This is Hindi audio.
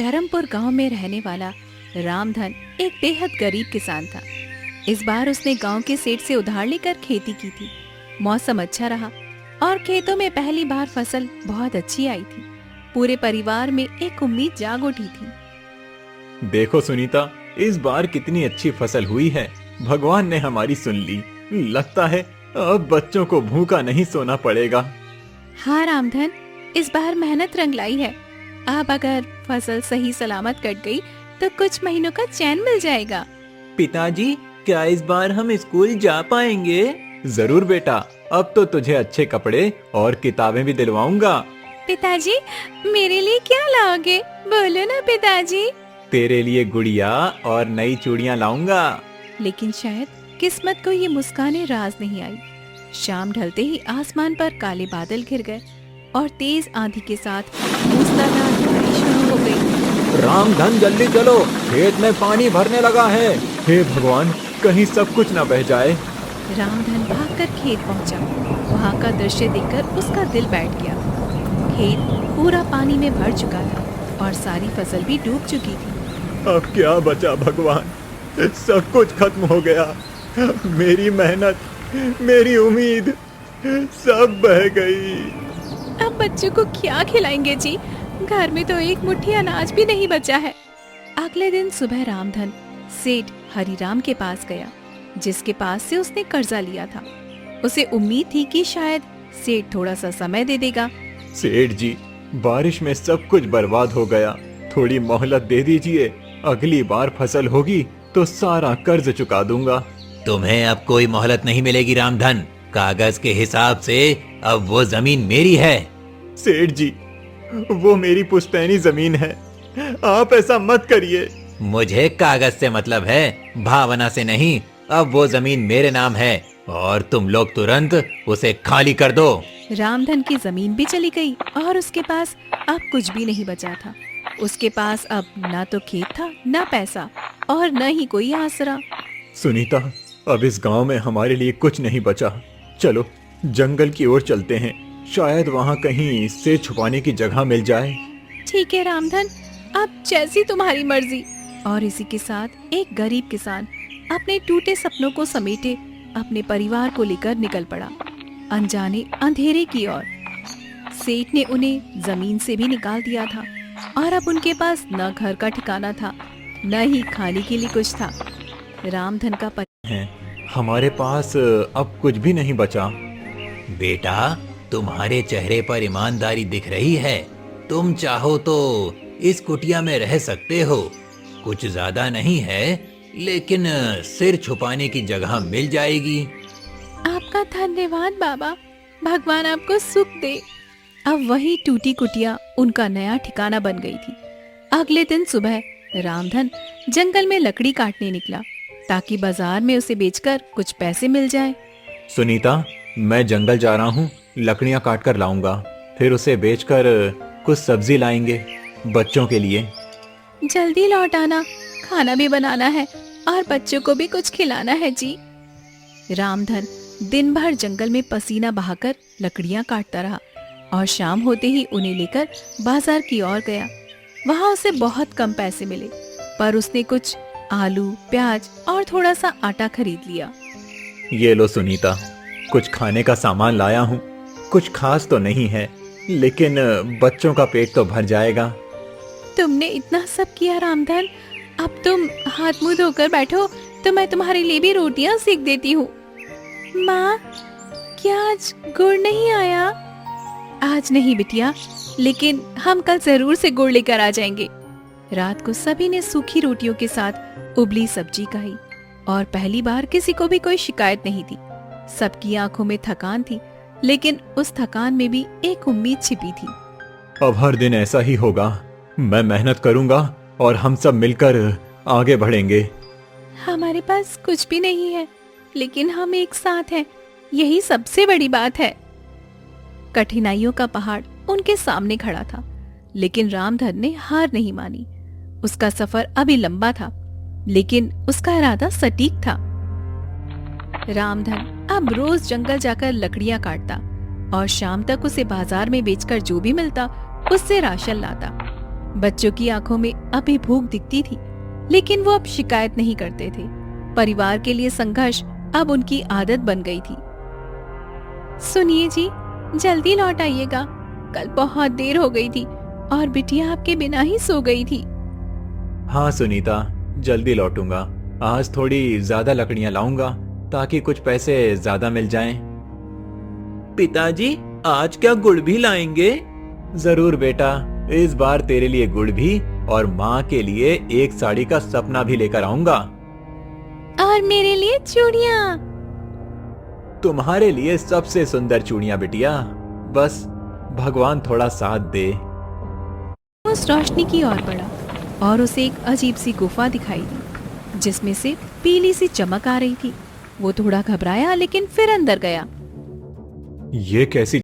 धर्मपुर गांव में रहने वाला रामधन एक बेहद गरीब किसान था। इस बार उसने गांव के सेठ से उधार लेकर खेती की थी। मौसम अच्छा रहा और खेतों में पहली बार फसल बहुत अच्छी आई थी। पूरे परिवार में एक उम्मीद जाग उठी थी। देखो सुनीता, इस बार कितनी अच्छी फसल हुई है। भगवान ने हमारी सुन ली। लगता है अब बच्चों को भूखा नहीं सोना पड़ेगा। हाँ रामधन, इस बार मेहनत रंग लाई है। अब अगर फसल सही सलामत कट गई तो कुछ महीनों का चैन मिल जाएगा। पिताजी, क्या इस बार हम स्कूल जा पाएंगे? जरूर बेटा, अब तो तुझे अच्छे कपड़े और किताबें भी दिलवाऊंगा। पिताजी, मेरे लिए क्या लाओगे? बोलो ना पिताजी। तेरे लिए गुड़िया और नई चूड़ियां लाऊंगा। लेकिन शायद किस्मत को ये मुस्काने राज नहीं आई। शाम ढलते ही आसमान पर काले बादल घिर गए और तेज आंधी के साथ मूसलाधार बारिश शुरू हो गई। रामधन, जल्दी चलो, खेत में पानी भरने लगा है। हे भगवान, कहीं सब कुछ न बह जाए। रामधन भागकर खेत पहुंचा। वहां का दृश्य देखकर उसका दिल बैठ गया। खेत पूरा पानी में भर चुका था और सारी फसल भी डूब चुकी थी। अब क्या बचा भगवान? सब कुछ खत्म हो गया। मेरी मेहनत, मेरी उम्मीद सब बह गई। अब बच्चों को क्या खिलाएंगे जी? घर में तो एक मुट्ठी अनाज भी नहीं बचा है। अगले दिन सुबह रामधन सेठ हरिराम के पास गया, जिसके पास से उसने कर्जा लिया था। उसे उम्मीद थी कि शायद सेठ थोड़ा सा समय दे देगा। सेठ जी, बारिश में सब कुछ बर्बाद हो गया। थोड़ी मोहलत दे दीजिए। अगली बार फसल होगी तो सारा कर्ज चुका दूंगा। तुम्हें अब कोई मोहलत नहीं मिलेगी रामधन। कागज के हिसाब से अब वो जमीन मेरी है। सेठ जी, वो मेरी पुश्तैनी जमीन है। आप ऐसा मत करिए। मुझे कागज से मतलब है, भावना से नहीं। अब वो जमीन मेरे नाम है और तुम लोग तुरंत उसे खाली कर दो। रामधन की जमीन भी चली गई और उसके पास अब कुछ भी नहीं बचा था। उसके पास अब ना तो खेत था, ना पैसा और न ही कोई आसरा। सुनीता, अब इस गांव में हमारे लिए कुछ नहीं बचा। चलो जंगल की ओर चलते हैं। शायद वहाँ कहीं इससे छुपाने की जगह मिल जाए। ठीक है रामधन, अब जैसी तुम्हारी मर्जी। और इसी के साथ एक गरीब किसान अपने टूटे सपनों को समेटे अपने परिवार को लेकर निकल पड़ा, अनजाने अंधेरे की ओर। सेठ ने उन्हें जमीन से भी निकाल दिया था और अब उनके पास न घर का ठिकाना था, न ही खाने के लिए कुछ था। रामधन का पति है, हमारे पास अब कुछ भी नहीं बचा। बेटा, तुम्हारे चेहरे पर ईमानदारी दिख रही है। तुम चाहो तो इस कुटिया में रह सकते हो। कुछ ज्यादा नहीं है, लेकिन सिर छुपाने की जगह मिल जाएगी। आपका धन्यवाद बाबा, भगवान आपको सुख दे। अब वही टूटी कुटिया उनका नया ठिकाना बन गई थी। अगले दिन सुबह रामधन जंगल में लकड़ी काटने निकला ताकि बाजार में उसे बेचकर कुछ पैसे मिल जाए। सुनीता, मैं जंगल जा रहा हूँ, लकड़ियाँ काट कर लाऊंगा। फिर उसे बेचकर कुछ सब्जी लाएंगे बच्चों के लिए। जल्दी लौट आना, खाना भी बनाना है और बच्चों को भी कुछ खिलाना है जी। रामधन दिन भर जंगल में पसीना बहाकर लकड़ियाँ काटता रहा और शाम होते ही उन्हें लेकर बाजार की ओर गया। वहाँ उसे बहुत कम पैसे मिले, पर उसने कुछ आलू, प्याज और थोड़ा सा आटा खरीद लिया। ये लो सुनीता, कुछ खाने का सामान लाया हूँ। कुछ खास तो नहीं है, लेकिन बच्चों का पेट तो भर जाएगा। तुमने इतना सब किया रामधन, अब तुम हाथ मुंह धोकर बैठो तो मैं तुम्हारे लिए भी रोटियां सेक देती हूँ। माँ, क्या आज गुड़ नहीं आया? आज नहीं बिटिया, लेकिन हम कल जरूर से गुड़ लेकर आ जाएंगे। रात को सभी ने सूखी रोटियों के साथ उबली सब्जी खाई और पहली बार किसी को भी कोई शिकायत नहीं थी। सबकी आंखों में थकान थी, लेकिन उस थकान में भी एक उम्मीद छिपी थी। अब हर दिन ऐसा ही होगा। मैं मेहनत करूंगा और हम सब मिलकर आगे बढ़ेंगे। हमारे पास कुछ भी नहीं है, लेकिन हम एक साथ हैं, यही सबसे बड़ी बात है। कठिनाइयों का पहाड़ उनके सामने खड़ा था, लेकिन रामधन ने हार नहीं मानी। उसका सफर अभी लंबा था, लेकिन उसका इरादा सटीक था। रामधन अब रोज जंगल जाकर लकड़ियां काटता और शाम तक उसे बाजार में बेचकर जो भी मिलता उससे राशन लाता। बच्चों की आंखों में अभी भूख दिखती थी, लेकिन वो अब शिकायत नहीं करते थे। परिवार के लिए संघर्ष अब उनकी आदत बन गई थी। सुनिए जी, जल्दी लौट आइएगा, कल बहुत देर हो गई थी और बिटिया आपके बिना ही सो गई थी। हाँ सुनीता, जल्दी लौटूंगा। आज थोड़ी ज्यादा लकड़ियां लाऊंगा ताकि कुछ पैसे ज्यादा मिल जाएं। पिताजी, आज क्या गुड़ भी लाएंगे? जरूर बेटा, इस बार तेरे लिए गुड़ भी और माँ के लिए एक साड़ी का सपना भी लेकर आऊंगा। और मेरे लिए चूड़ियां। तुम्हारे लिए सबसे सुंदर चूड़ियां बिटिया, बस भगवान थोड़ा साथ दे। वो उस रोशनी की ओर बढ़ा और उसे एक अजीब सी गुफा दिखाई दी जिसमें से पीली सी चमक आ रही थी। वो थोड़ा घबराया लेकिन फिर अंदर गया। ये कैसी